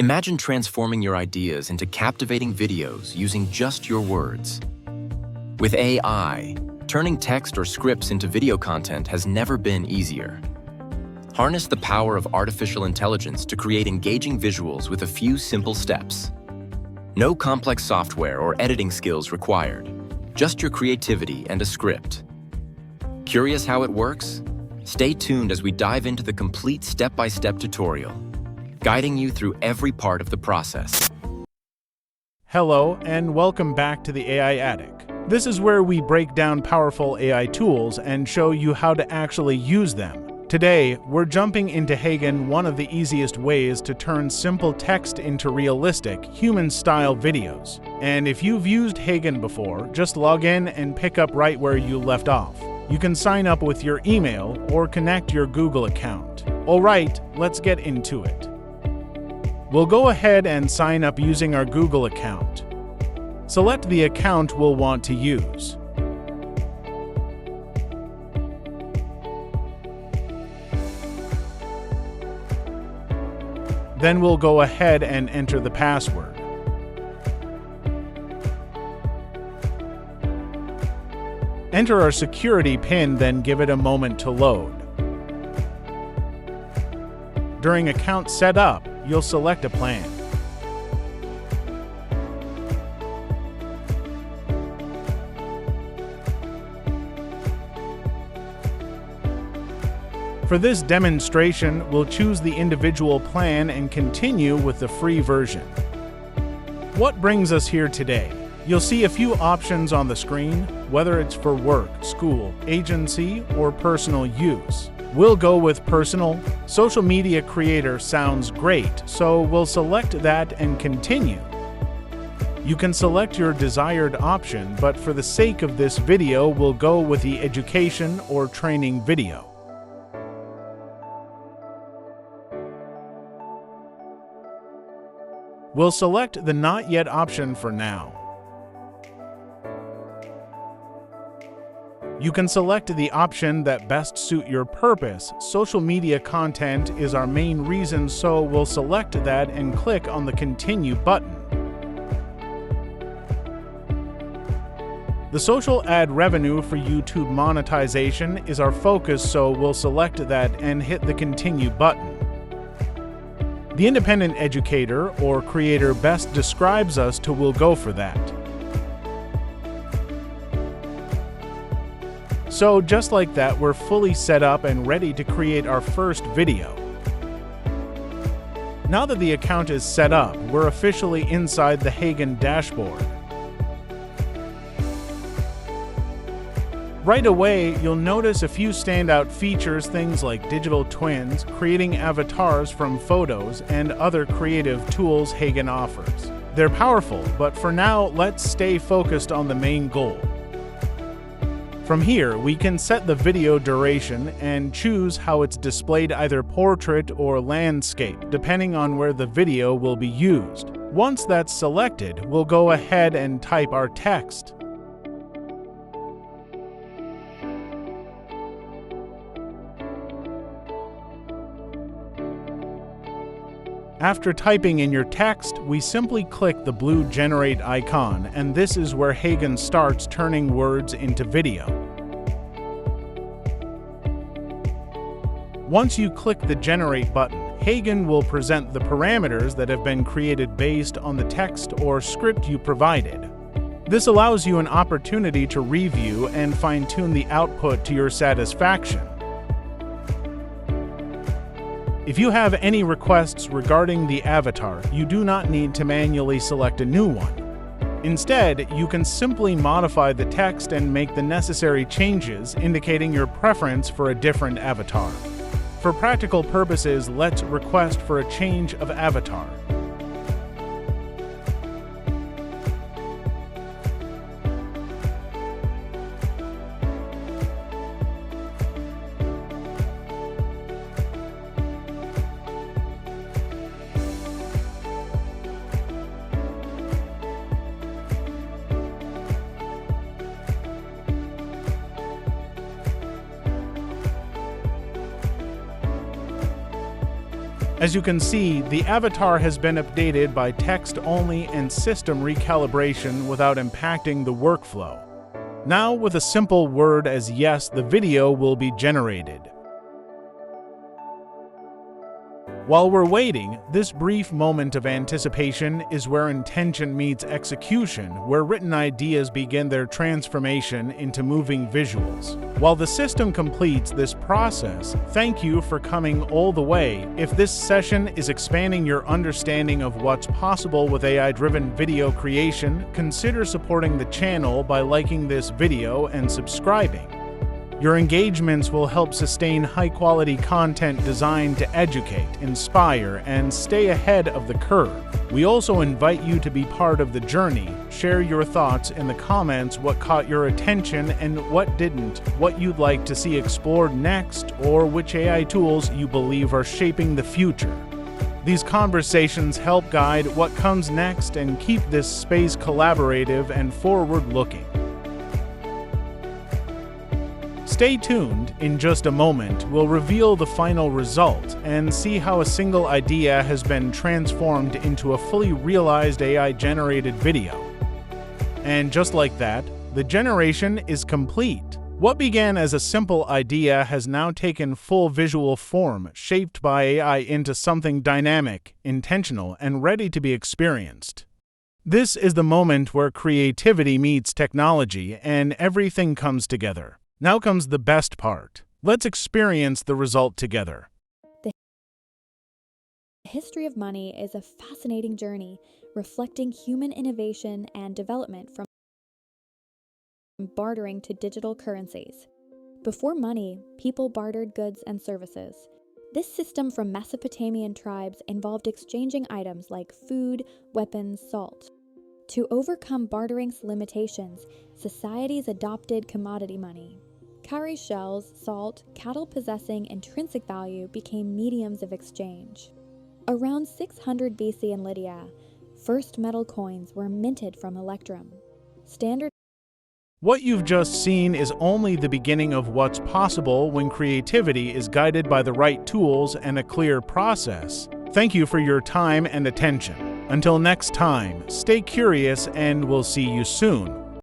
Imagine transforming your ideas into captivating videos using just your words. With AI, turning text or scripts into video content has never been easier. Harness the power of artificial intelligence to create engaging visuals with a few simple steps. No complex software or editing skills required, just your creativity and a script. Curious how it works? Stay tuned as we dive into the complete step-by-step tutorial, guiding you through every part of the process. Hello, and welcome back to the AI Attic. This is where we break down powerful AI tools and show you how to actually use them. Today, we're jumping into HeyGen, one of the easiest ways to turn simple text into realistic, human-style videos. And if you've used HeyGen before, just log in and pick up right where you left off. You can sign up with your email or connect your Google account. Alright, let's get into it. We'll go ahead and sign up using our Google account. Select the account we'll want to use. Then we'll go ahead and enter the password. Enter our security PIN, then give it a moment to load. During account setup, you'll select a plan. For this demonstration, we'll choose the individual plan and continue with the free version. What brings us here today? You'll see a few options on the screen, whether it's for work, school, agency, or personal use. We'll go with personal. Social media creator sounds great, so we'll select that and continue. You can select your desired option, but for the sake of this video, we'll go with the education or training video. We'll select the Not Yet option for now. You can select the option that best suit your purpose. Social media content is our main reason, so we'll select that and click on the Continue button. The social ad revenue for YouTube monetization is our focus, so we'll select that and hit the Continue button. The independent educator or creator best describes us, so we'll go for that. So just like that, we're fully set up and ready to create our first video. Now that the account is set up, we're officially inside the HeyGen dashboard. Right away, you'll notice a few standout features, things like digital twins, creating avatars from photos, and other creative tools HeyGen offers. They're powerful, but for now, let's stay focused on the main goal. From here, we can set the video duration and choose how it's displayed, either portrait or landscape, depending on where the video will be used. Once that's selected, we'll go ahead and type our text. After typing in your text, we simply click the blue Generate icon, and this is where HeyGen starts turning words into video. Once you click the Generate button, HeyGen will present the parameters that have been created based on the text or script you provided. This allows you an opportunity to review and fine-tune the output to your satisfaction. If you have any requests regarding the avatar, you do not need to manually select a new one. Instead, you can simply modify the text and make the necessary changes, indicating your preference for a different avatar. For practical purposes, let's request for a change of avatar. As you can see, the avatar has been updated by text-only and system recalibration without impacting the workflow. Now, with a simple word as yes, the video will be generated. While we're waiting, this brief moment of anticipation is where intention meets execution, where written ideas begin their transformation into moving visuals. While the system completes this process, thank you for coming all the way. If this session is expanding your understanding of what's possible with AI-driven video creation, consider supporting the channel by liking this video and subscribing. Your engagements will help sustain high-quality content designed to educate, inspire, and stay ahead of the curve. We also invite you to be part of the journey. Share your thoughts in the comments, what caught your attention and what didn't, what you'd like to see explored next, or which AI tools you believe are shaping the future. These conversations help guide what comes next and keep this space collaborative and forward-looking. Stay tuned. In just a moment, we'll reveal the final result and see how a single idea has been transformed into a fully realized AI-generated video. And just like that, the generation is complete. What began as a simple idea has now taken full visual form, shaped by AI into something dynamic, intentional, and ready to be experienced. This is the moment where creativity meets technology and everything comes together. Now comes the best part. Let's experience the result together. The history of money is a fascinating journey, reflecting human innovation and development from bartering to digital currencies. Before money, people bartered goods and services. This system from Mesopotamian tribes involved exchanging items like food, weapons, salt. To overcome bartering's limitations, societies adopted commodity money. Cowrie shells, salt, cattle possessing intrinsic value became mediums of exchange. Around 600 BC in Lydia, first metal coins were minted from electrum. What you've just seen is only the beginning of what's possible when creativity is guided by the right tools and a clear process. Thank you for your time and attention. Until next time, stay curious and we'll see you soon.